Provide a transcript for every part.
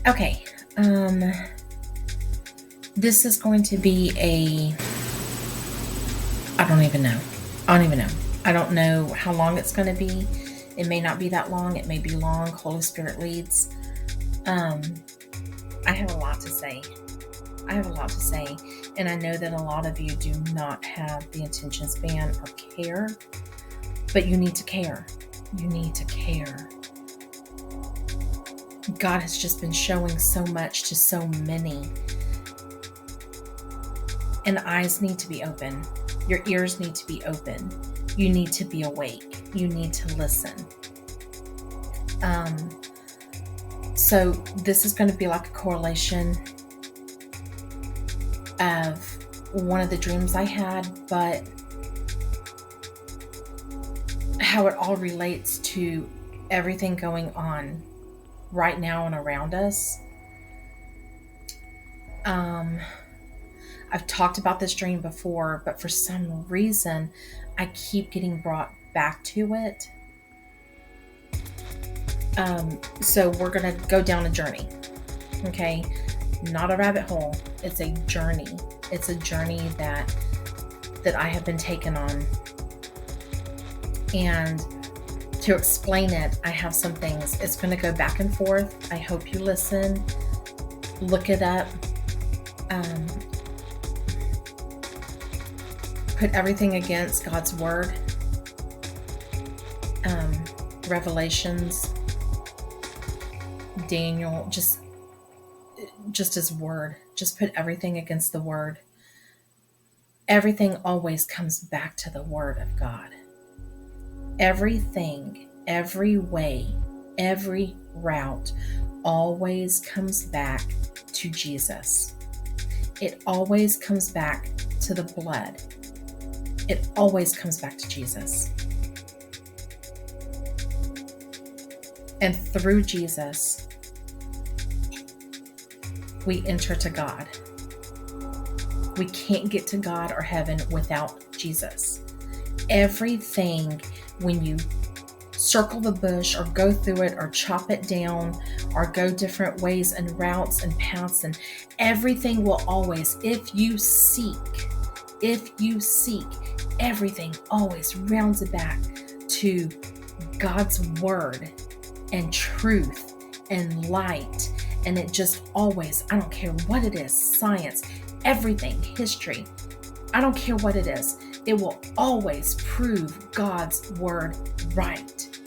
Okay. This is going to be I don't even know. I don't even know. I don't know how long it's going to be. It may not be that long. It may be long. Holy Spirit leads. Um, I have a lot to say. I have a lot to say. And I know that a lot of you do not have the attention span or care, but you need to care. You need to care. God has just been showing so much to so many. And eyes need to be open. Your ears need to be open. You need to be awake. You need to listen. So this is going to be like a correlation of one of the dreams I had, but how it all relates to everything going on right now and around us. I've talked about this dream before, but for some reason, I keep getting brought back to it. So we're going to go down a journey, okay? Not a rabbit hole. It's a journey. It's a journey that I have been taken on. And to explain it, I have some things. It's going to go back and forth. I hope you listen. Look it up. Put everything against God's word. Revelations, Daniel, just his word. Just put everything against the word. Everything always comes back to the word of God. Everything, every way, every route always comes back to Jesus. It always comes back to the blood. It always comes back to Jesus. And through Jesus, we enter to God. We can't get to God or heaven without Jesus. Everything, when you circle the bush or go through it or chop it down or go different ways and routes and paths, and everything will always, if you seek, everything always rounds it back to God's word and truth and light. And it just always, I don't care what it is, science, everything, history, I don't care what it is, it will always prove God's word right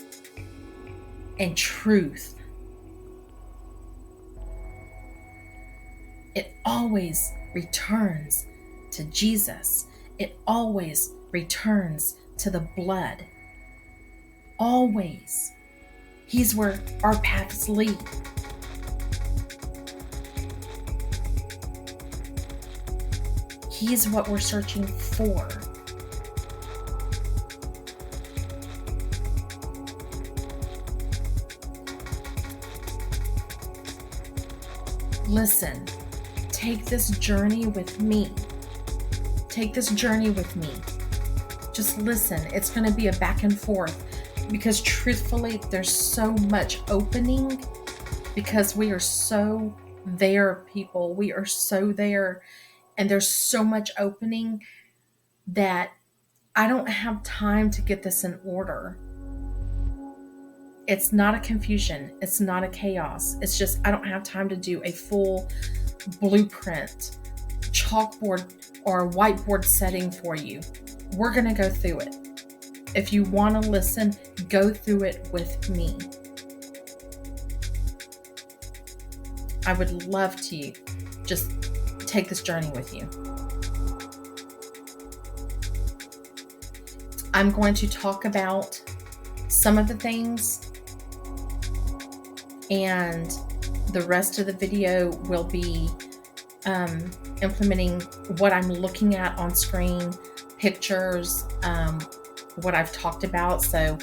and truth. It always returns to Jesus. It always returns to the blood. Always. He's where our paths lead. He's what we're searching for. Listen, take this journey with me. Take this journey with me. Just listen. It's going to be a back and forth because truthfully, there's so much opening because we are so there, people. We are so there. And there's so much opening that I don't have time to get this in order. It's not a confusion. It's not a chaos. It's just I don't have time to do a full blueprint, chalkboard, or a whiteboard setting for you. We're going to go through it. If you want to listen, go through it with me. I would love to just take this journey with you. I'm going to talk about some of the things, and the rest of the video will be implementing what I'm looking at on screen, pictures, what I've talked about. So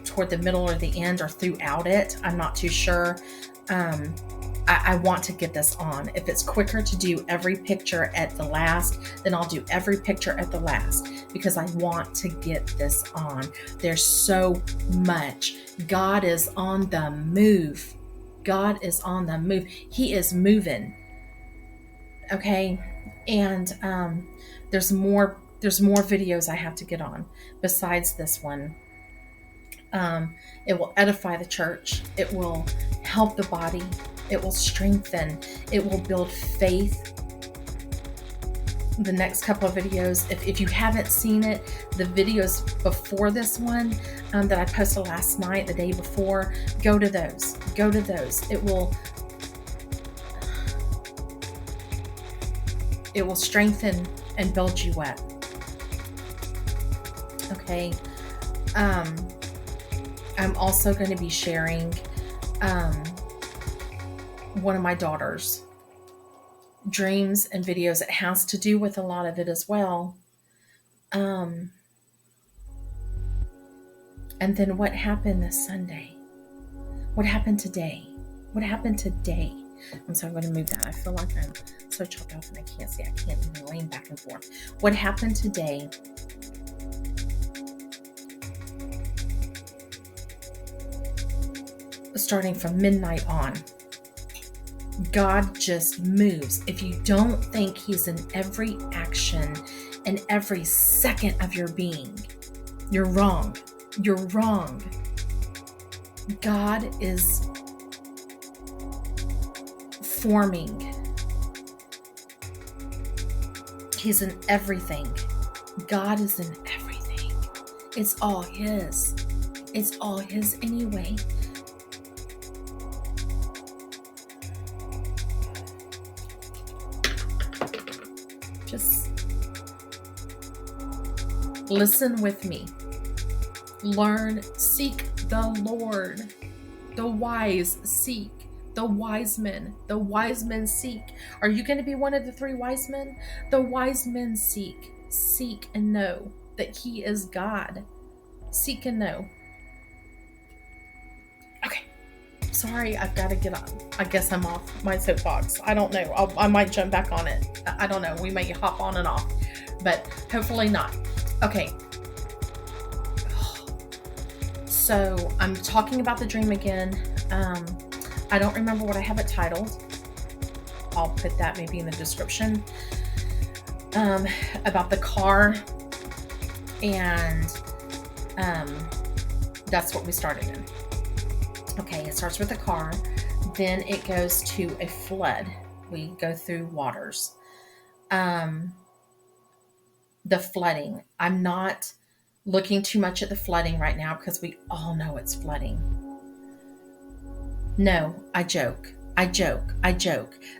toward the middle or the end or throughout it, I'm not too sure. I want to get this on. If it's quicker to do every picture at the last, then I'll do every picture at the last because I want to get this on. There's so much. God is on the move. God is on the move. He is moving. Okay. And there's more videos I have to get on besides this one. It will edify the church. It will help the body. It will strengthen. It will build faith. The next couple of videos, if you haven't seen it, the videos before this one that I posted last night, the day before, go to those. Go to those. It will strengthen and build you up. Okay. I'm also going to be sharing one of my daughter's dreams and videos. It has to do with a lot of it as well. And then what happened this Sunday? What happened today? What happened today? I'm sorry, I'm going to move that. I feel like I'm so choked off and I can't see. I can't even lean back and forth. What happened today? Starting from midnight on, God just moves. If you don't think He's in every action and every second of your being, you're wrong. You're wrong. God is forming. He's in everything. God is in everything. It's all His. It's all His anyway. Just listen with me. Learn, seek the Lord. The wise seek. The wise men seek. Are you going to be one of the 3 wise men? The wise men seek and know that He is God. Seek and know. Okay. Sorry, I've got to get on. I guess I'm off my soapbox. I don't know. I might jump back on it. I don't know. We may hop on and off, but hopefully not. Okay. So I'm talking about the dream again. I don't remember what I have it titled. I'll put that maybe in the description. About the car, and that's what we started in. Okay, it starts with a car, then it goes to a flood. We go through waters. The flooding. I'm not looking too much at the flooding right now because we all know it's flooding. No, I joke.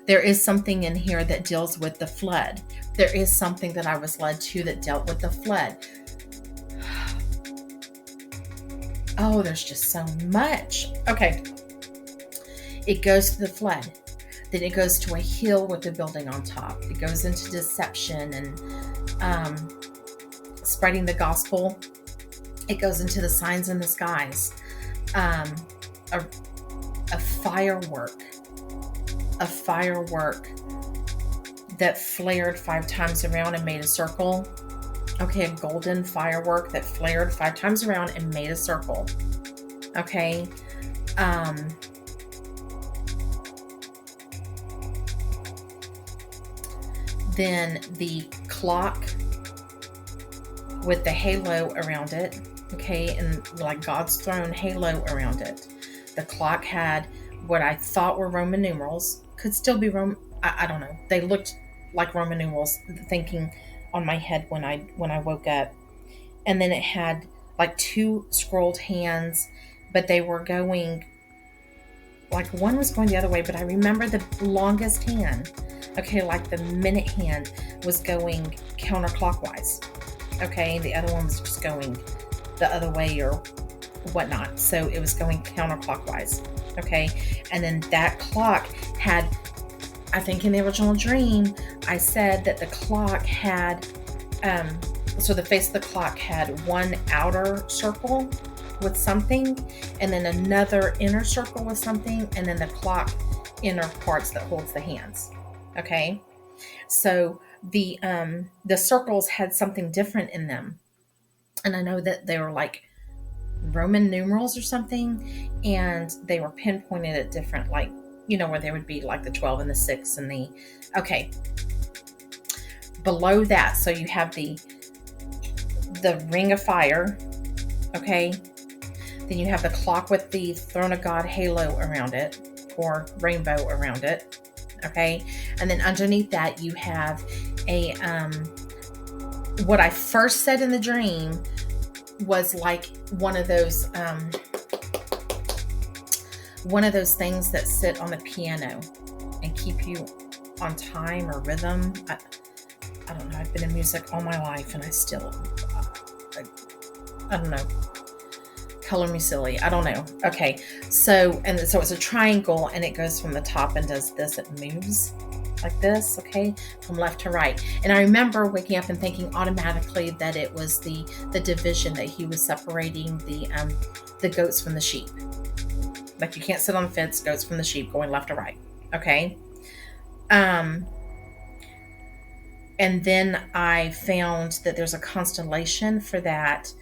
There is something in here that deals with the flood. There is something that I was led to that dealt with the flood. Oh, there's just so much. Okay. It goes to the flood. Then it goes to a hill with a building on top. It goes into deception and spreading the gospel. It goes into the signs in the skies. A firework that flared 5 times around and made a circle. Okay, a golden firework that flared 5 times around and made a circle. Okay. Then the clock with the halo around it. Okay, and like God's throne halo around it. The clock had what I thought were Roman numerals. Could still be Roman. I don't know. They looked like Roman numerals, thinking on my head when I woke up. And then it had like 2 scrolled hands, but they were going, like one was going the other way, but I remember the longest hand, okay, like the minute hand was going counterclockwise. Okay, the other one was just going the other way or whatnot. So it was going counterclockwise. Okay, and then that clock had, I think in the original dream, I said that the clock had, so the face of the clock had one outer circle with something, and then another inner circle with something, and then the clock inner parts that holds the hands. Okay, so the circles had something different in them, and I know that they were like Roman numerals or something, and they were pinpointed at different, like, where they would be like the 12 and the 6 and the, okay, below that. So you have the ring of fire, okay? Then you have the clock with the throne of God halo around it, or rainbow around it, okay? And then underneath that you have a, what I first said in the dream was like one of those things that sit on the piano and keep you on time or rhythm. I don't know. I've been in music all my life, and I still, I don't know. Color me silly. I don't know. Okay. So it's a triangle, and it goes from the top and does this. It moves like this, okay, from left to right. And I remember waking up and thinking automatically that it was the division, that he was separating the goats from the sheep. Like, you can't sit on the fence, goats from the sheep, going left to right. Okay. And then I found that there's a constellation for that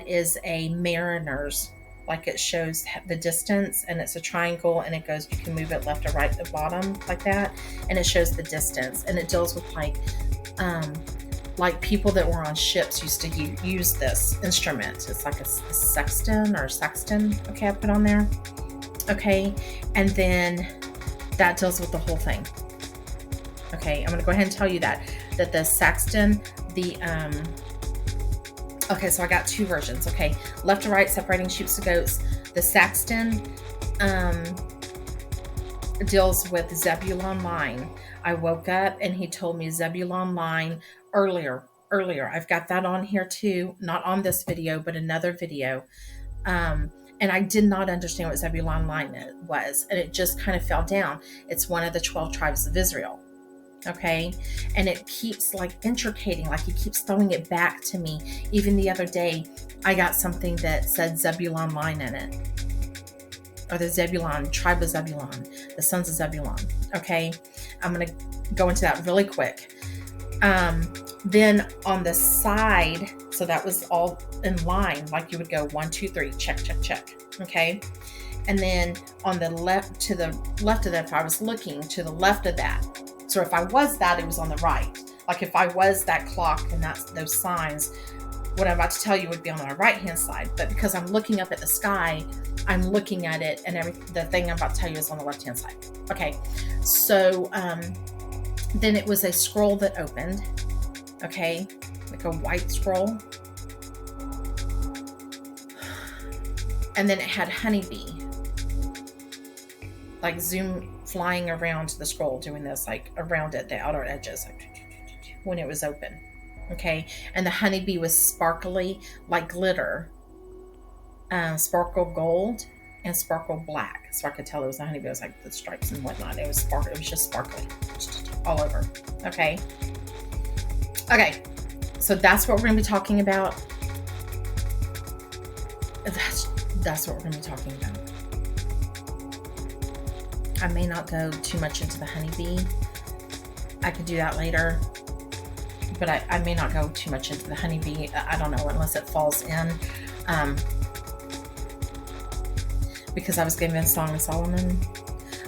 is a mariner's, like, it shows the distance, and it's a triangle, and it goes, you can move it left or right at the bottom like that, and it shows the distance, and it deals with like people that were on ships used to use this instrument. It's like a sextant, okay, I put on there, okay, and then that deals with the whole thing. Okay, I'm going to go ahead and tell you that the sextant, okay, so I got two versions. Okay, left to right, separating sheep to goats. The sextant deals with Zebulon line. I woke up and he told me Zebulon line earlier. I've got that on here too, not on this video, but another video. And I did not understand what Zebulon line was, and it just kind of fell down. It's one of the 12 tribes of Israel. Okay, and it keeps like intricating, like he keeps throwing it back to me. Even the other day, I got something that said Zebulon line in it, or the Zebulon, tribe of Zebulon, the sons of Zebulon. Okay, I'm going to go into that really quick. Then on the side, so that was all in line, like you would go 1, 2, 3, check. Okay, and then on the left, to the left of that, if I was looking to the left of that. So if I was that, it was on the right. Like if I was that clock and that's those signs, what I'm about to tell you would be on my right-hand side. But because I'm looking up at the sky, I'm looking at it, and the thing I'm about to tell you is on the left-hand side. Okay, so then it was a scroll that opened. Okay, like a white scroll. And then it had honeybee, like flying around the scroll, doing this, like around it, the outer edges, like when it was open. Okay, and the honeybee was sparkly, like glitter, sparkle gold and sparkle black. So I could tell it was a honeybee. It was like the stripes and whatnot. It was just sparkly all over. Okay, so that's what we're going to be talking about. That's what we're going to be talking about. I may not go too much into the honeybee. I could do that later, but I may not go too much into the honeybee. I don't know, unless it falls in. Because I was given Song of Solomon.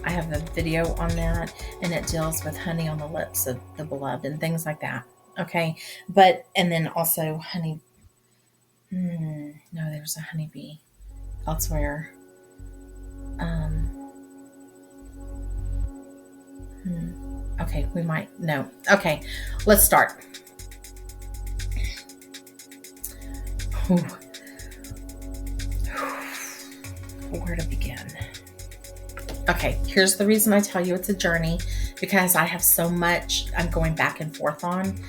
I have a video on that, and it deals with honey on the lips of the beloved and things like that. Okay, and then also honey. No, there's a honeybee elsewhere. Okay, we might, no. Okay, let's start. Where to begin? Okay, here's the reason I tell you it's a journey, because I have so much I'm going back and forth on.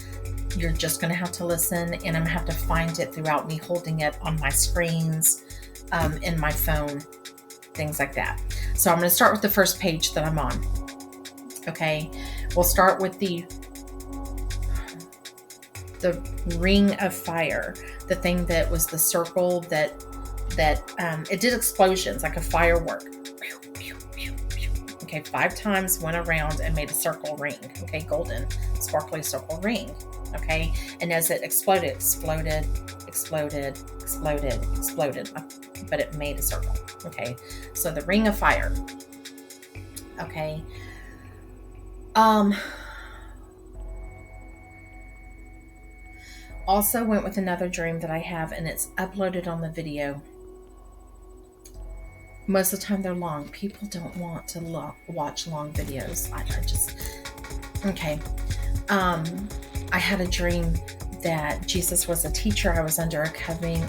You're just going to have to listen, and I'm going to have to find it throughout me holding it on my screens, in my phone, things like that. So I'm going to start with the first page that I'm on. Okay, we'll start with the ring of fire, the thing that was the circle that it did explosions like a firework. Okay, 5 times went around and made a circle ring. Okay, golden, sparkly circle ring. Okay. And as it exploded, but it made a circle. Okay. So the ring of fire. Okay. Also went with another dream that I have, and it's uploaded on the video. Most of the time they're long. People don't want to watch long videos. I just, okay. I had a dream that Jesus was a teacher. I was under a covering.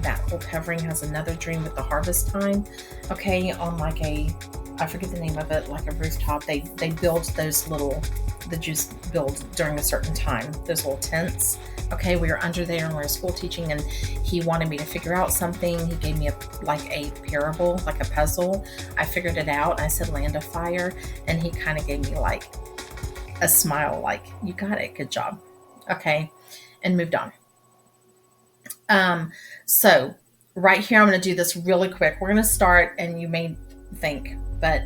That whole covering has another dream with the harvest time. Okay, on like I forget the name of it, like a rooftop. They build those little, the Jews build during a certain time, those little tents. Okay, we were under there and we were school teaching, and he wanted me to figure out something. He gave me a parable, like a puzzle. I figured it out. I said land of fire, and he kind of gave me like a smile, like, you got it, good job. Okay, and moved on. So right here, I'm going to do this really quick. We're going to start, and you may think, but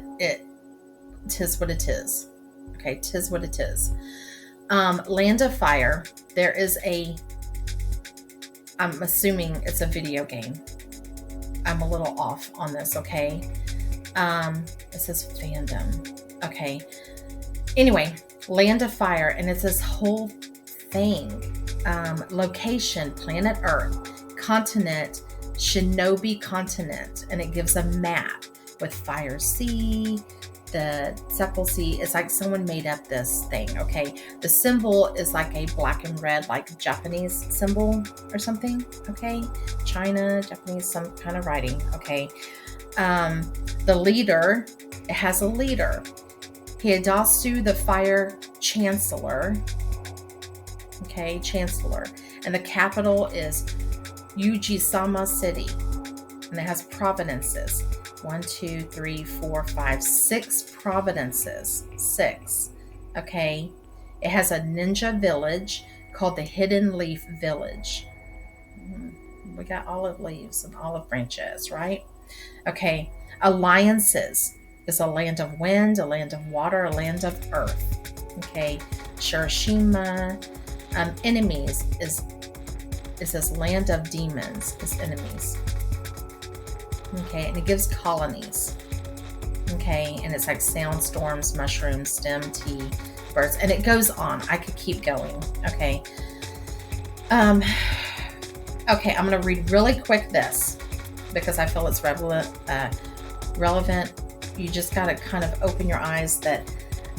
tis what it is. Okay, tis what it is. Land of Fire, there is I'm assuming it's a video game. I'm a little off on this, okay? It says fandom. Okay. Anyway, Land of Fire, and it's this whole thing. Location, planet Earth. Continent, Shinobi continent. And it gives a map with Fire Sea, the Sepal Sea. It's like someone made up this thing, okay? The symbol is like a black and red, like Japanese symbol or something, okay? China, Japanese, some kind of writing, okay? The leader, it has a leader. Hideyasu, the Fire Chancellor, okay? Chancellor. And the capital is Ujisama City. And it has provinces. 1, 2, 3, 4, 5, 6 provinces. 6. Okay. It has a ninja village called the Hidden Leaf Village. We got olive leaves and olive branches, right? Okay. Alliances is a land of wind, a land of water, a land of earth. Okay. Shirashima. Enemies is this land of demons, is enemies. Okay, and it gives colonies. Okay, and it's like sound, storms, mushrooms, stem, tea, birds, and it goes on. I could keep going. Okay. Okay, I'm going to read really quick this because I feel it's relevant. You just got to kind of open your eyes that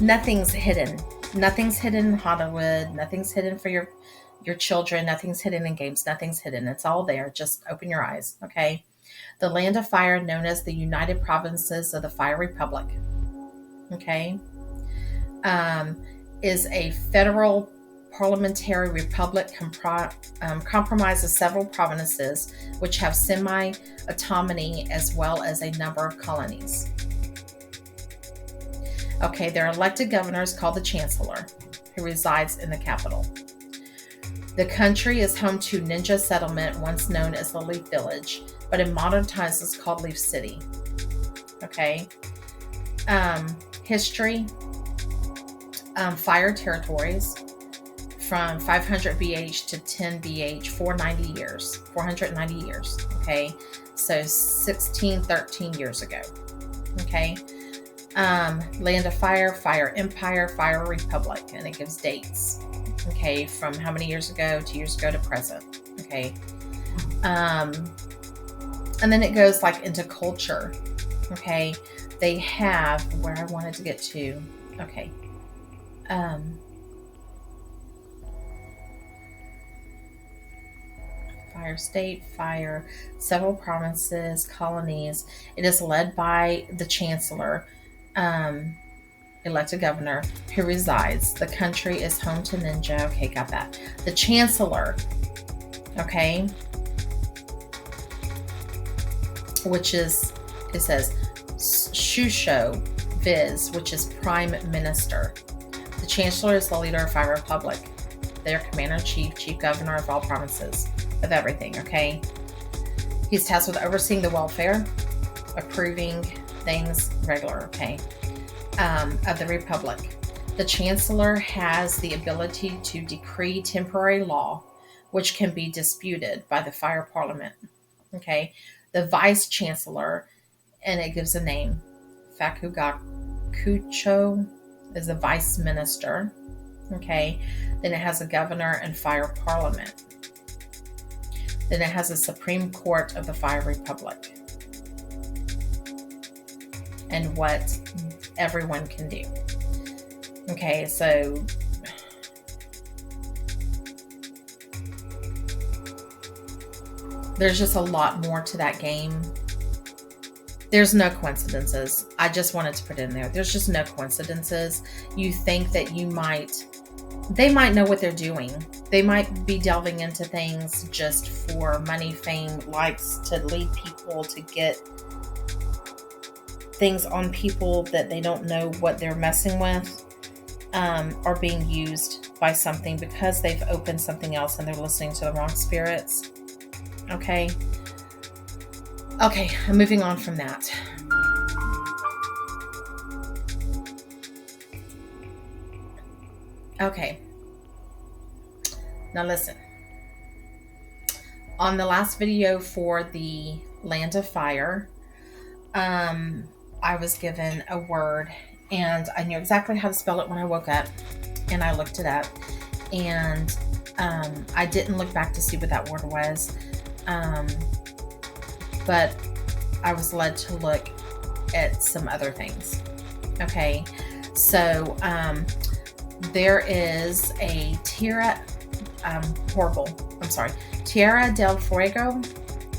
nothing's hidden. Nothing's hidden in Hollywood. Nothing's hidden for your children. Nothing's hidden in games. Nothing's hidden. It's all there. Just open your eyes. Okay. The Land of Fire, known as the United Provinces of the Fire Republic, okay, is a federal parliamentary republic comprised of several provinces which have semi-autonomy as well as a number of colonies. Okay, their elected governor is called the Chancellor, who resides in the capital. The country is home to ninja settlement, once known as the Leaf Village, but in modern times it's called Leaf City. Okay. History. Fire territories from 500 BH to 10 BH, 490 years. 490 years. Okay. So 13 years ago. Okay. Land of Fire, Fire Empire, Fire Republic, and it gives dates. Okay, from how many years ago, 2 years ago to present. Okay. And then it goes like into culture. Okay. They have where I wanted to get to. Okay. Fire state, fire, several provinces, colonies. It is led by the Chancellor, elected governor, who resides. The country is home to ninja. Okay, got that. The Chancellor, okay, which is, it says Shusho Viz, which is Prime Minister. The Chancellor is the leader of Fire Republic. They are Commander-in-Chief, Chief Governor of all provinces, of everything, okay? He's tasked with overseeing the welfare, approving things regular, okay, of the Republic. The chancellor has the ability to decree temporary law, which can be disputed by the fire parliament. Okay. The vice chancellor, and it gives a name, Fakugakucho, is the vice minister. Okay. Then it has a governor and fire parliament. Then it has a Supreme Court of the Fire Republic, and what everyone can do. Okay, so there's just a lot more to that game. There's no coincidences. I just wanted to put in there. There's just no coincidences. You think that they might know what they're doing. They might be delving into things just for money, fame, likes, to lead people to get things on people that they don't know what they're messing with, are being used by something because they've opened something else and they're listening to the wrong spirits. Okay, I'm moving on from that. Okay, now listen. On the last video for the Land of Fire, I was given a word, and I knew exactly how to spell it when I woke up, and I looked it up, and I didn't look back to see what that word was, but I was led to look at some other things. Okay, so there is a Tierra del Fuego.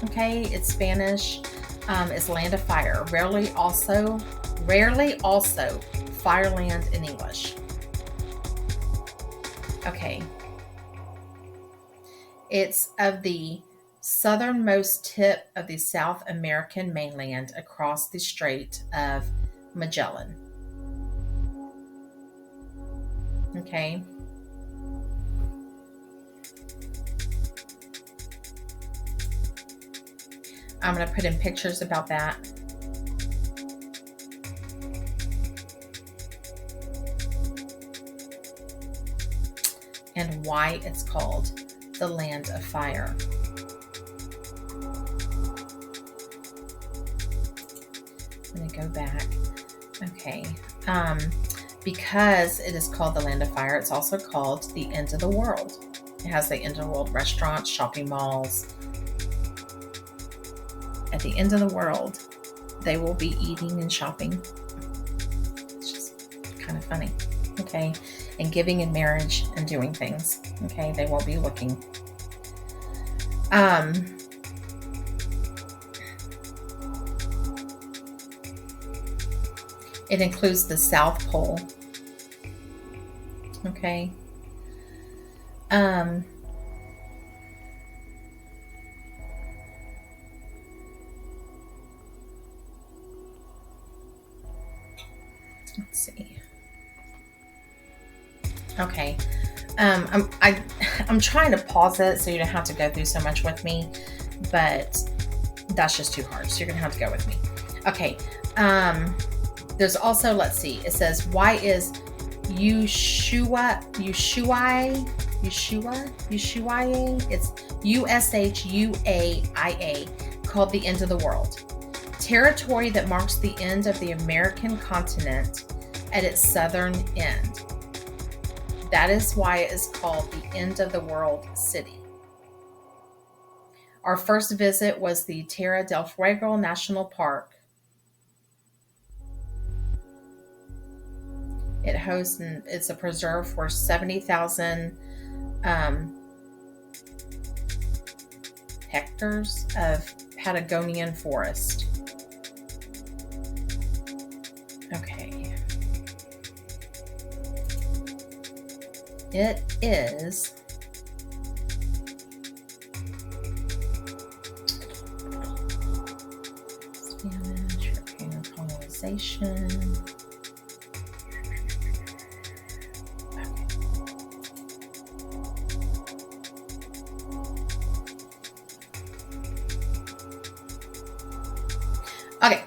Okay, it's Spanish. It's Land of Fire. Rarely also Fireland in English. Okay. It's of the southernmost tip of the South American mainland across the Strait of Magellan. Okay. I'm going to put in pictures about that. And why it's called the Land of Fire. I'm going to go back. Okay. Because it is called the Land of Fire, it's also called the End of the World. It has the End of the World restaurants, shopping malls. At the end of the world, they will be eating and shopping. It's just kind of funny. Okay. And giving in marriage and doing things. Okay. They won't be looking. It includes the South Pole. Okay. Let's see. Okay. I'm trying to pause it so you don't have to go through so much with me, but that's just too hard. So you're gonna have to go with me. Okay. There's also, let's see. It says, why is Ushuaia? It's USHUAIA, called the End of the World. Territory that marks the end of the American continent at its southern end. That is why it is called the End of the World City. Our first visit was the Tierra del Fuego National Park. It hosts, and it's a preserve for 70,000 hectares of Patagonian forest. Okay. It is Spanish, European colonization. Okay.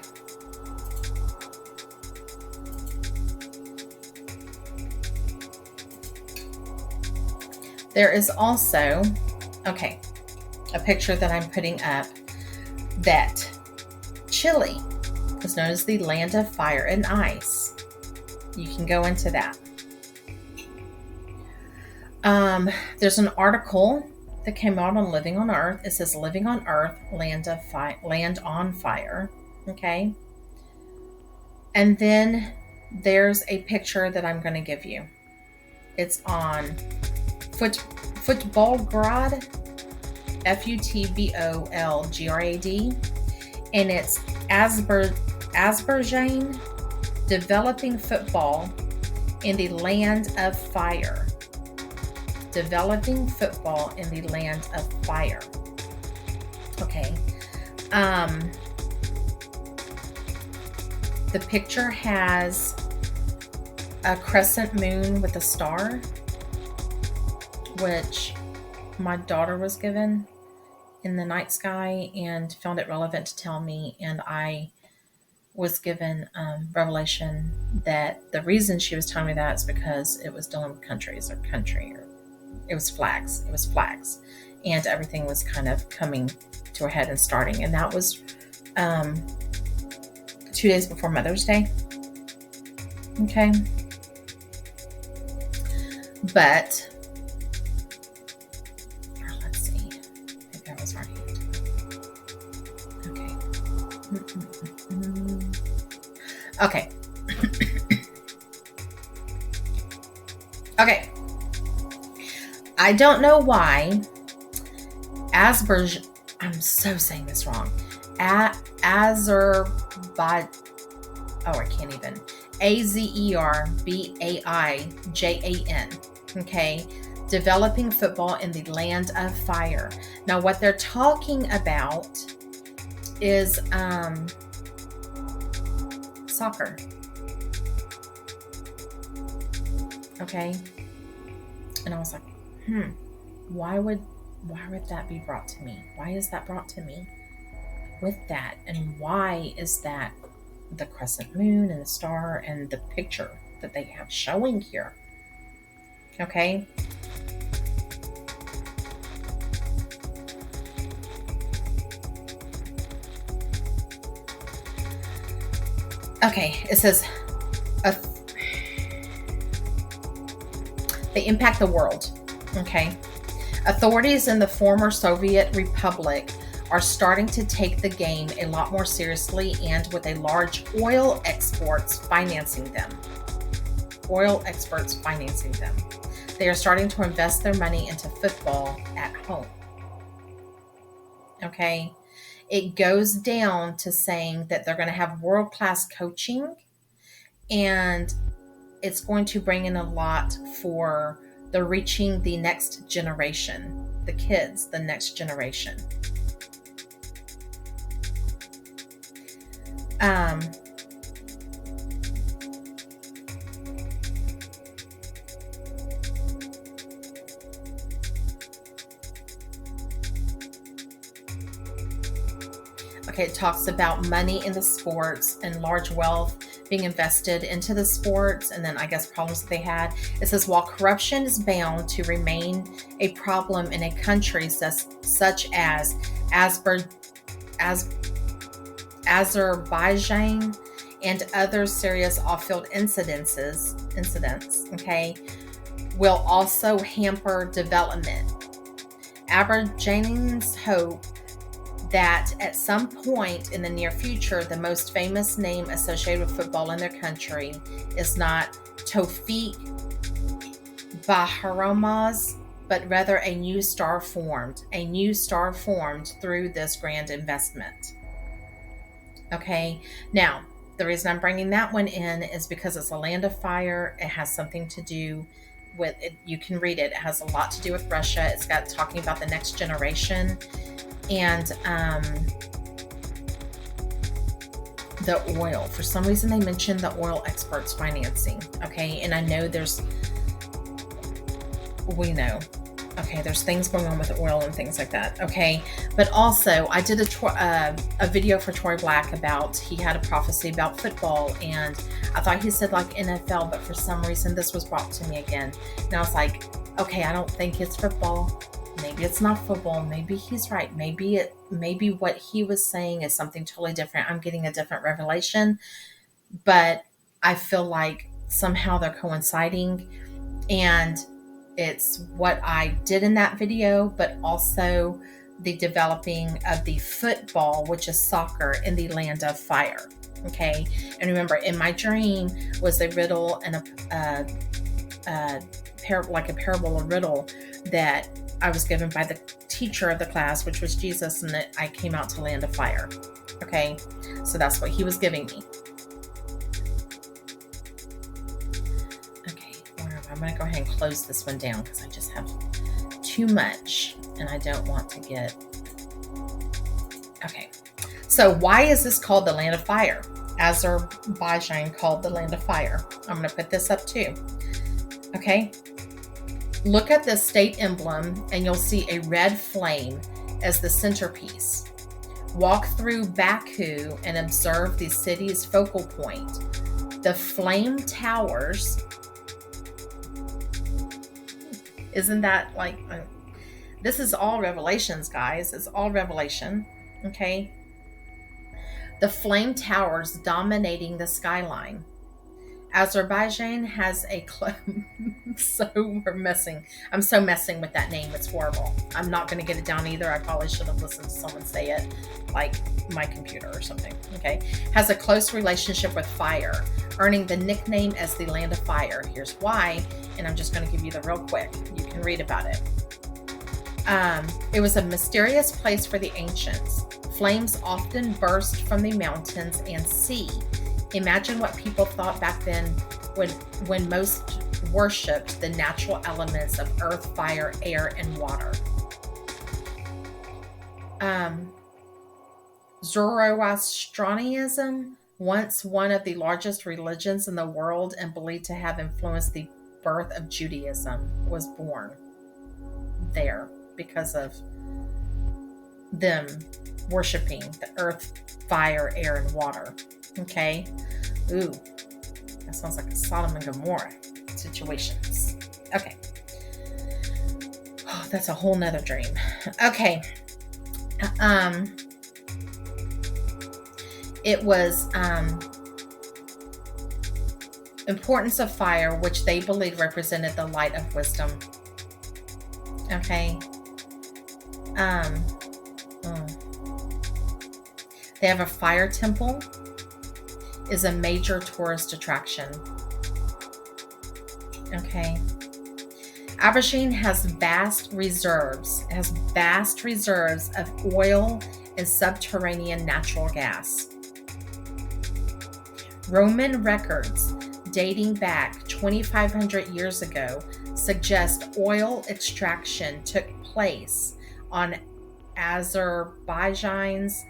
There is also, okay, a picture that I'm putting up that Chile is known as the land of fire and ice. You can go into that. There's an article that came out on Living on Earth. It says Living on Earth, land on fire. Okay. And then there's a picture that I'm going to give you. It's on Futbolgrad, Futbolgrad, and it's Azerbaijan developing football in the land of fire. Developing football in the land of fire. Okay. The picture has a crescent moon with a star, which my daughter was given in the night sky and found it relevant to tell me. And I was given revelation that the reason she was telling me that is because it was dealing with countries or it was flags. It was flags. And everything was kind of coming to a head and starting. And that was 2 days before Mother's Day. Okay. But, let's see. Maybe that was right. Okay. Okay. Okay. I don't know why I'm so saying this wrong. I can't even. Azerbaijan. Okay. Developing football in the land of fire. Now, what they're talking about is soccer. Okay. And I was like, why would that be brought to me? Why is that brought to me with that? And why is that the crescent moon and the star and the picture that they have showing here? Okay. Okay, it says they impact the world. Okay. Authorities in the former Soviet Republic are starting to take the game a lot more seriously, and with a large oil exports financing them. They are starting to invest their money into football at home. Okay. It goes down to saying that they're going to have world-class coaching, and it's going to bring in a lot for the reaching the next generation, the kids, the next generation. Okay, it talks about money in the sports and large wealth being invested into the sports, and then I guess problems that they had. It says, while corruption is bound to remain a problem in a country such as Azerbaijan and other serious off-field incidents, okay, will also hamper development. Azerbaijan's hope that at some point in the near future, the most famous name associated with football in their country is not Tawfiq Bahramaz, but rather a new star formed through this grand investment. Okay, now the reason I'm bringing that one in is because it's a land of fire. It has something to do with it. You can read it. It has a lot to do with Russia. It's got talking about the next generation. And the oil. For some reason, they mentioned the oil experts financing. Okay, and I know there's things going on with oil and things like that. Okay, but also I did a video for Troy Black about, he had a prophecy about football, and I thought he said like NFL, but for some reason this was brought to me again, and I was like, Okay, I don't think it's football. Maybe it's not football. Maybe he's right. Maybe what he was saying is something totally different. I'm getting a different revelation, but I feel like somehow they're coinciding, and it's what I did in that video, but also the developing of the football, which is soccer, in the land of fire. Okay, and remember, in my dream was a riddle and like a parable, a riddle that I was given by the teacher of the class, which was Jesus, and that I came out to land of fire. Okay, so that's what he was giving me. Okay, I'm going to go ahead and close this one down because I just have too much and I don't want to get... Okay, so why is this called the land of fire? Azerbaijan called the land of fire. I'm going to put this up too. Okay, look at the state emblem and you'll see a red flame as the centerpiece. Walk through Baku and observe the city's focal point. The flame towers. Isn't that like... this is all revelations, guys. It's all revelation. Okay. The flame towers dominating the skyline. Azerbaijan has a I'm so messing with that name. It's horrible. I'm not going to get it down either. I probably should have listened to someone say it, like my computer or something. Okay. Has a close relationship with fire, earning the nickname as the land of fire. Here's why, and I'm just going to give you the real quick. You can read about it. It was a mysterious place for the ancients. Flames often burst from the mountains and sea. Imagine what people thought back then when most worshipped the natural elements of earth, fire, air, and water. Zoroastrianism, once one of the largest religions in the world and believed to have influenced the birth of Judaism, was born there because of them worshiping the earth, fire, air, and water. Okay. Ooh, that sounds like a Sodom and Gomorrah situations. Okay. Oh, that's a whole nother dream. Okay. It was importance of fire, which they believed represented the light of wisdom. Okay. They have a fire temple. Is a major tourist attraction. Okay. Azerbaijan has vast reserves. It has vast reserves of oil and subterranean natural gas. Roman records dating back 2,500 years ago suggest oil extraction took place on Azerbaijan's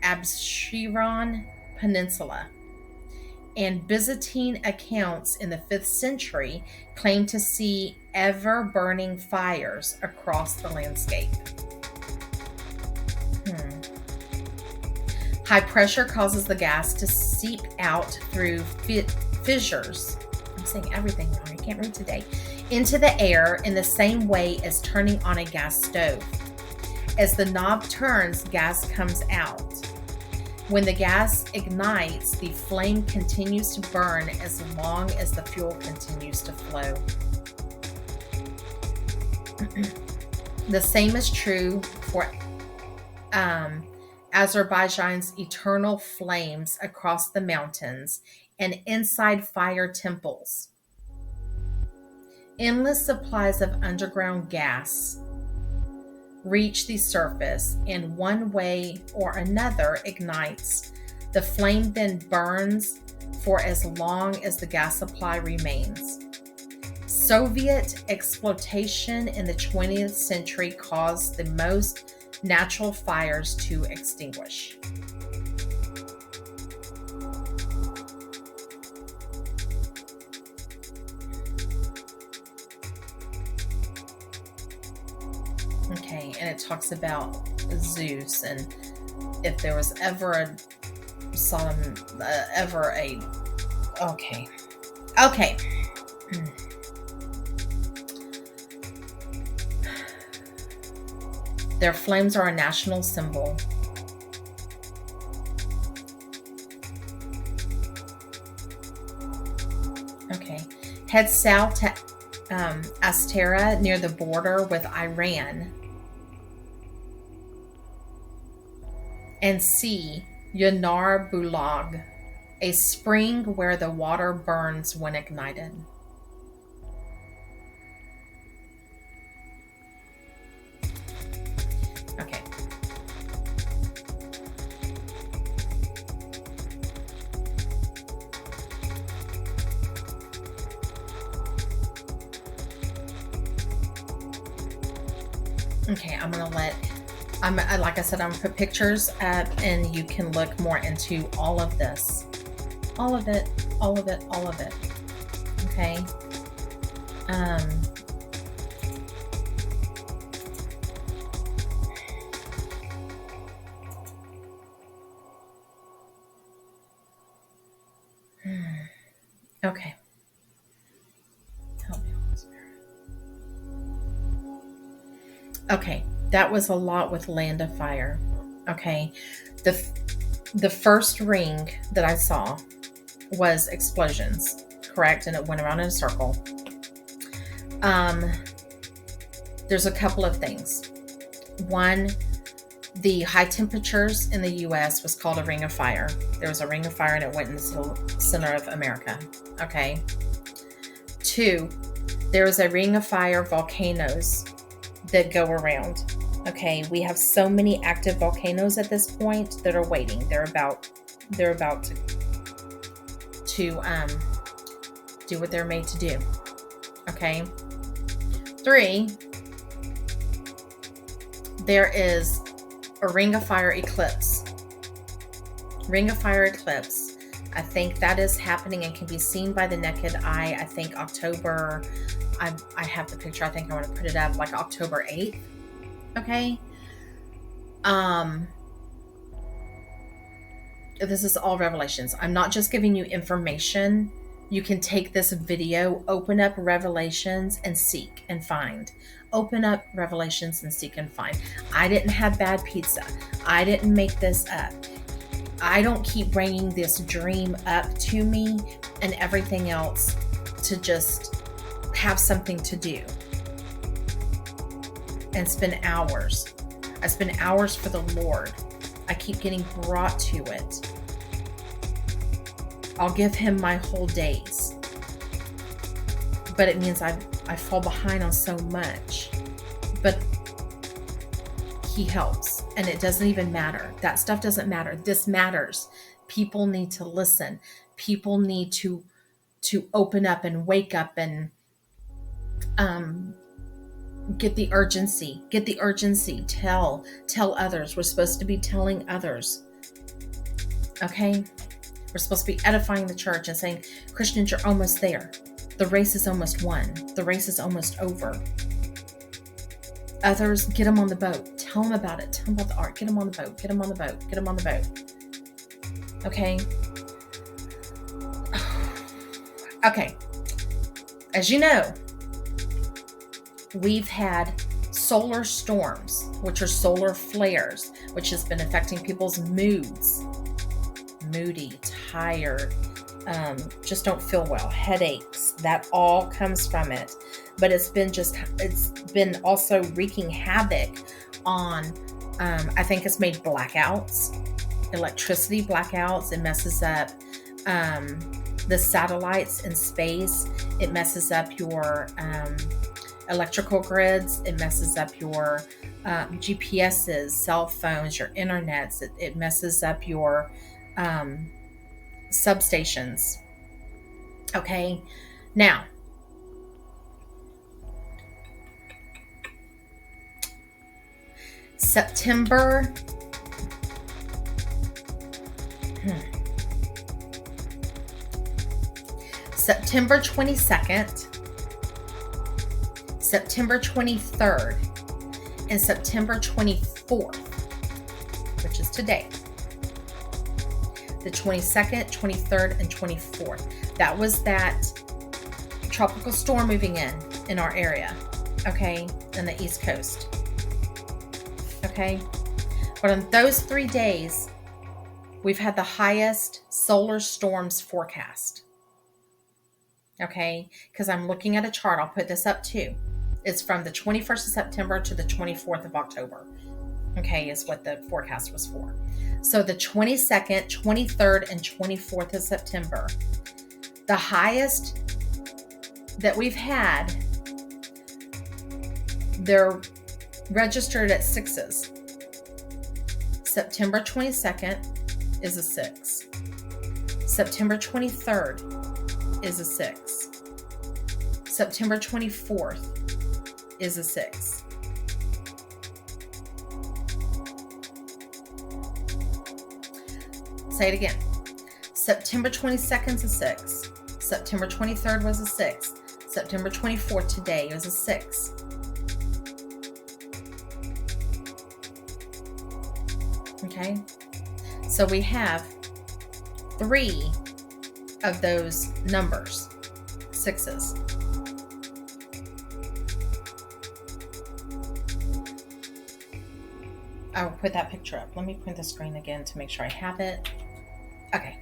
Absheron Peninsula. And Byzantine accounts in the 5th century claim to see ever-burning fires across the landscape. High pressure causes the gas to seep out through fissures. I'm saying everything wrong. I can't read today. Into the air in the same way as turning on a gas stove. As the knob turns, gas comes out. When the gas ignites, the flame continues to burn as long as the fuel continues to flow. The same is true for Azerbaijan's eternal flames across the mountains and inside fire temples. Endless supplies of underground gas reach the surface, and one way or another ignites. The flame then burns for as long as the gas supply remains. Soviet exploitation in the 20th century caused the most natural fires to extinguish. Okay, and it talks about Zeus, and if there was ever a Sodom, okay. Their flames are a national symbol. Okay. Head south to Astera near the border with Iran. And see Yanar Bulag, a spring where the water burns when ignited. Okay. Okay, I'm gonna let, like I said, I'm gonna put pictures up and you can look more into all of this. All of it, all of it, all of it. Okay. Okay. Help me, Holy Spirit. Okay, that was a lot with Land of Fire. Okay, the first ring that I saw was explosions, correct? And it went around in a circle. There's a couple of things. One, the high temperatures in the US was called a ring of fire. There was a ring of fire and it went in the center of America. Okay. Two, there is a ring of fire volcanoes that go around. Okay, we have so many active volcanoes at this point that are waiting. They're about to do what they're made to do. Okay. Three, there is a ring of fire eclipse. Ring of fire eclipse. I think that is happening and can be seen by the naked eye. I think October, I have the picture. I think I want to put it up like October 8th. Okay. This is all revelations. I'm not just giving you information. You can take this video, open up Revelations and seek and find. Open up Revelations and seek and find. I didn't have bad pizza. I didn't make this up. I don't keep bringing this dream up to me and everything else to just have something to do and spend hours. I spend hours for the Lord. I keep getting brought to it. I'll give him my whole days. But it means I fall behind on so much. But he helps. And it doesn't even matter. That stuff doesn't matter. This matters. People need to listen. People need to open up and wake up and get the urgency. Get the urgency. Tell others. We're supposed to be telling others. Okay? We're supposed to be edifying the church and saying, Christians, you're almost there. The race is almost won. The race is almost over. Others, get them on the boat. Tell them about it. Tell them about the ark. Get them on the boat. Get them on the boat. Get them on the boat. Okay? Okay. As you know, we've had solar storms, which are solar flares, which has been affecting people's moods. Moody, tired, just don't feel well, headaches. That all comes from it. But it's been also wreaking havoc on, I think it's made blackouts, electricity blackouts. It messes up the satellites in space. It messes up your electrical grids. It messes up your GPSs, cell phones, your internets. It messes up your substations. Okay, now September 22nd, September 23rd, and September 24th, which is today. The 22nd, 23rd, and 24th. That was that tropical storm moving in our area, okay, in the East Coast. Okay. But on those 3 days, we've had the highest solar storms forecast. Okay. Because I'm looking at a chart. I'll put this up too. It's from the 21st of September to the 24th of October. Okay, is what the forecast was for. So the 22nd, 23rd, and 24th of September, the highest that we've had, they're registered at 6s. September 22nd is a 6. September 23rd is a 6. September 24th is a 6. Say it again. September 22nd is a 6. September 23rd was a 6. September 24th today is a 6. Okay. So we have 3 of those numbers, 6s. I'll put that picture up. Let me print the screen again to make sure I have it. Okay.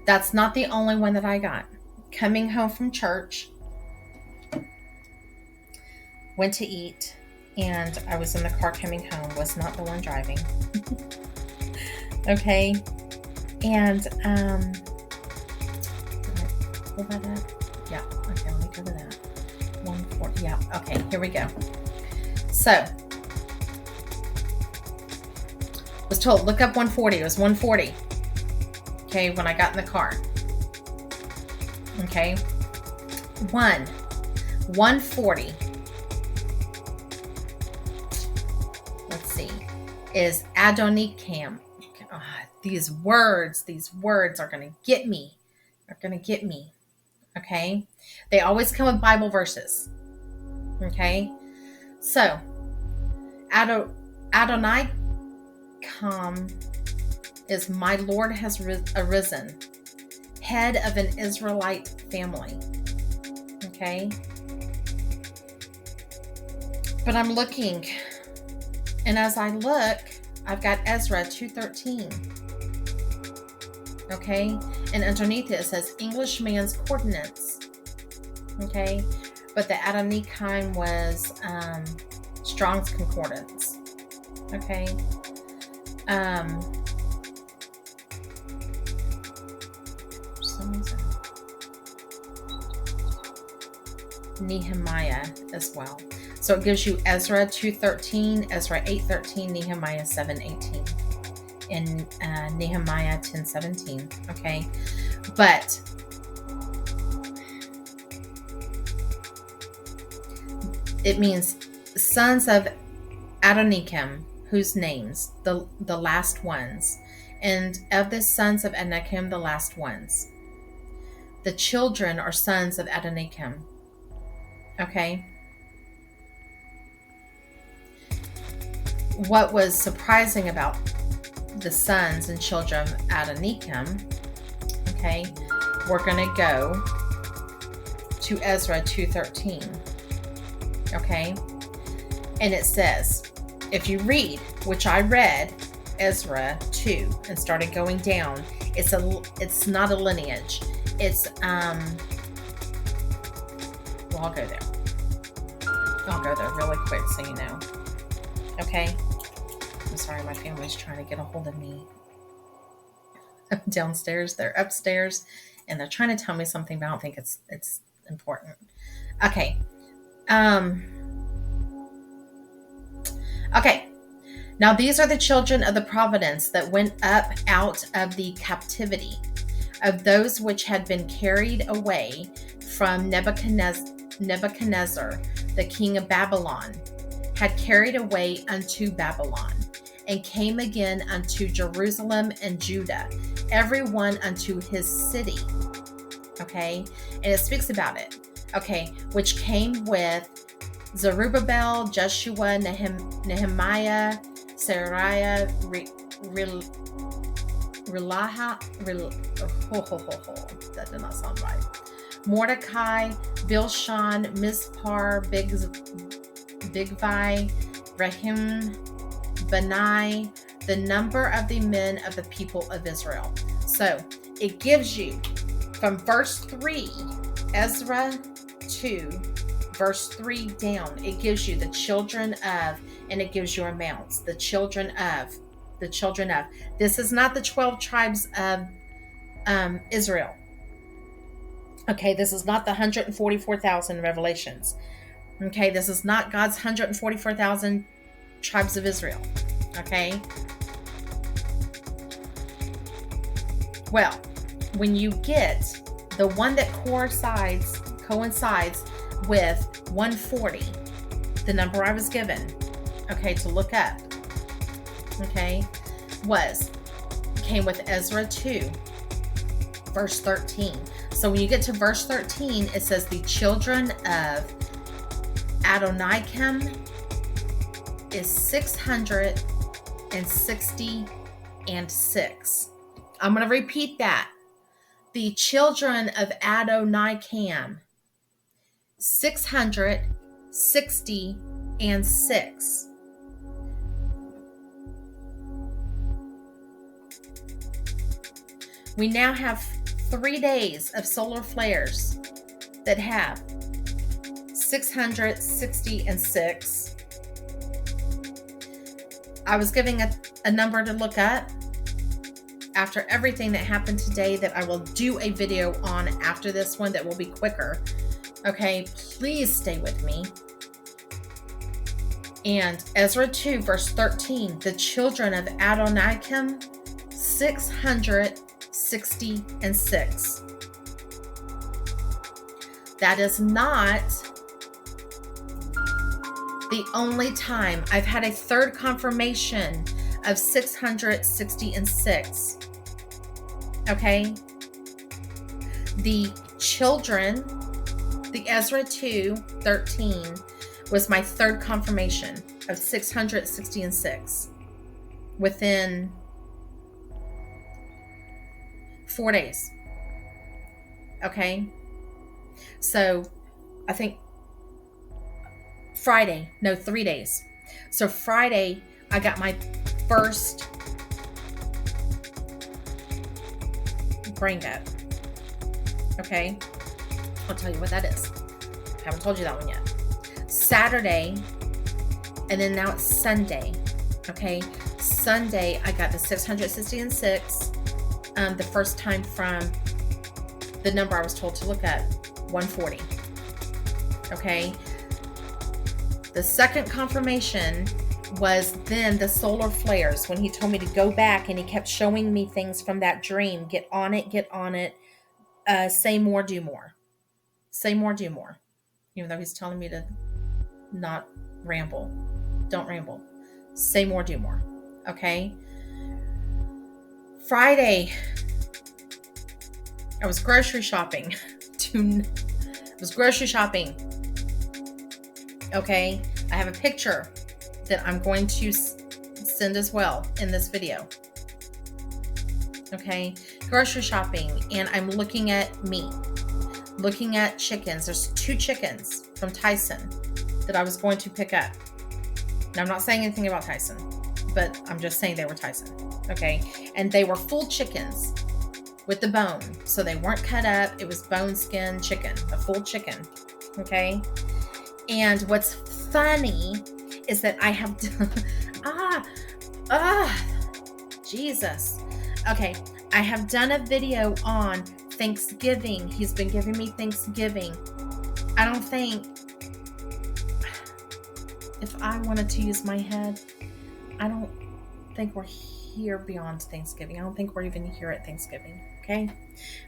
That's not the only one that I got. Coming home from church, went to eat, and I was in the car coming home, was not the one driving. Okay. And, did I pull that up? Yeah. Okay, let me go to that. 140. Yeah. Okay, here we go. So, was told, look up 140. It was 140. Okay, when I got in the car. Okay. 140. Let's see. Is Adonikam. These words are going to get me. They're going to get me. Okay. They always come with Bible verses. Okay. So, Adonikam is my Lord has arisen, head of an Israelite family. Okay. But I'm looking, and as I look, I've got Ezra 2:13. Okay. And underneath it says Englishman's coordinates. Okay. But the Adonikam was Strong's Concordance. Okay. For some reason. Nehemiah as well. So it gives you Ezra 2:13, Ezra 8:13, Nehemiah 7:18, and Nehemiah 10:17. Okay. But it means sons of Adonikam, whose names, the last ones, and of the sons of Adonikam, the last ones. The children are sons of Adonikam. Okay. What was surprising about the sons and children of Adonikam, okay, we're going to go to Ezra 2:13. Okay. And it says, if you read, which I read Ezra 2 and started going down, it's not a lineage. It's well, I'll go there. I'll go there really quick so you know. Okay. I'm sorry, my family's trying to get a hold of me downstairs. They're upstairs and they're trying to tell me something, but I don't think it's important. Okay. Okay. Now these are the children of the providence that went up out of the captivity of those which had been carried away from Nebuchadnezzar, the king of Babylon, had carried away unto Babylon, and came again unto Jerusalem and Judah, every one unto his city. Okay. And it speaks about it. Okay. Which came with Zerubbabel, Joshua, Nehemiah, Seraiah, that did not sound right. Mordecai, Bilshan, Mispar, Bigvai, Rehum, Benai, the number of the men of the people of Israel. So it gives you from verse 3, Ezra 2, verse 3 down, it gives you the children of, and it gives you amounts. The children of. This is not the 12 tribes of Israel. Okay, this is not the 144,000 Revelations. Okay, this is not God's 144,000 tribes of Israel. Okay. Well, when you get the one that coincides with 140, the number I was given, okay, to look up, okay, came with Ezra 2, verse 13. So when you get to verse 13, it says the children of Adonikim is 666. I'm going to repeat that. The children of Adonikim, 666. We now have 3 days of solar flares that have 666. I was giving a number to look up after everything that happened today that I will do a video on after this one that will be quicker. Okay, please stay with me. And Ezra 2, verse 13, the children of Adonikim, 666. That is not the only time. I've had a third confirmation of 666. Okay? The children, the Ezra 2:13 was my third confirmation of 666 within 4 days. Okay? So I think 3 days. So Friday, I got my first brain gut. Okay? I'll tell you what that is. I haven't told you that one yet. Saturday, and then now it's Sunday. Okay? Sunday, I got the 666. The first time from the number I was told to look at, 140. Okay? The second confirmation was then the solar flares when he told me to go back and he kept showing me things from that dream. Get on it. Say more, do more. Say more, do more. Even though he's telling me to not ramble. Don't ramble. Say more, do more. Okay? Friday, I was grocery shopping. Okay? I have a picture that I'm going to send as well in this video. Okay? Grocery shopping, and I'm looking at meat. Looking at chickens. There's 2 chickens from Tyson that I was going to pick up. Now, I'm not saying anything about Tyson, but I'm just saying they were Tyson. Okay? And they were full chickens with the bone. So they weren't cut up. It was bone skin chicken, a full chicken. Okay? And what's funny is that I have Jesus. Okay, I have done a video on Thanksgiving. He's been giving me Thanksgiving. I don't think, if I wanted to use my head, I don't think we're here beyond Thanksgiving. I don't think we're even here at Thanksgiving. Okay?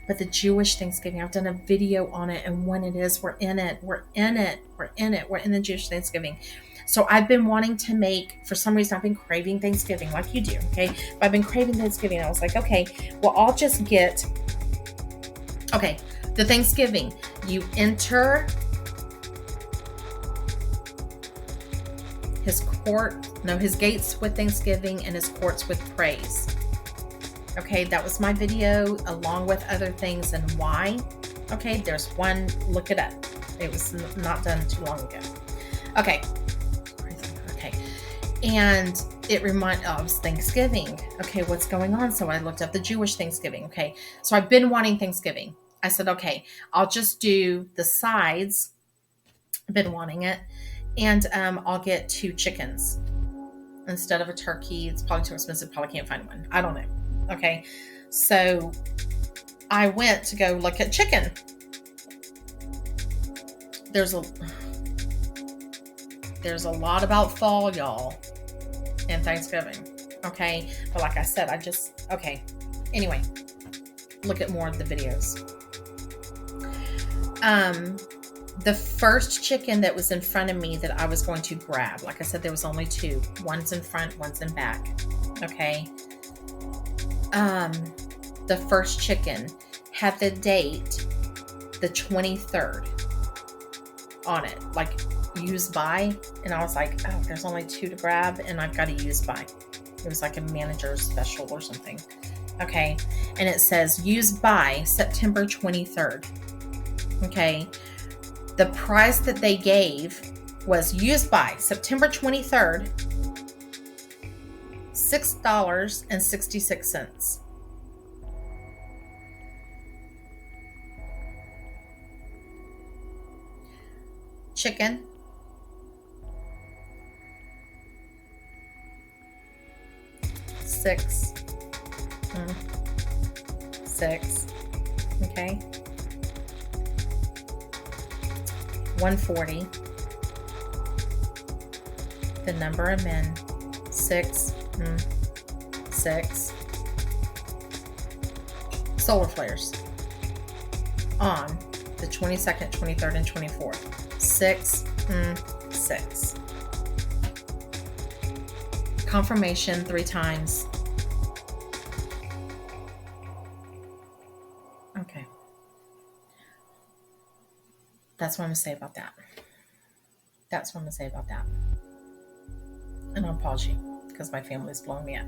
But the Jewish Thanksgiving, I've done a video on it, and when it is, we're in it. We're in the Jewish Thanksgiving. So I've been wanting to make, for some reason, I've been craving Thanksgiving like you do, okay? But I've been craving Thanksgiving. I was like, okay, well, I'll just get, okay, the Thanksgiving. You enter his gates with thanksgiving and his courts with praise. Okay, that was my video along with other things and why. Okay, there's one, look it up. It was not done too long ago. Okay, And it it was Thanksgiving. Okay, what's going on? So I looked up the Jewish Thanksgiving. Okay, so I've been wanting Thanksgiving. I said, okay, I'll just do the sides. I've been wanting it. And I'll get 2 chickens instead of a turkey. It's probably too expensive. Probably can't find one. I don't know. Okay, so I went to go look at chicken. There's a lot about fall, y'all, and Thanksgiving. Okay, but like I said, okay. Anyway, look at more of the videos. The first chicken that was in front of me that I was going to grab, like I said, there was only 2. One's in front, one's in back. Okay. The first chicken had the date the 23rd on it, like use by, and I was like, oh, there's only 2 to grab and I've got to use by. It was like a manager's special or something. Okay. And it says use by September 23rd. Okay. The price that they gave was used by September 23rd, $6.66. Chicken, six, okay, 140. The number of men, 6. Solar flares on the 22nd, 23rd, and 24th. 6. Confirmation 3 times. Okay. That's what I'm going to say about that. And I'll pause you because my family's blowing me up.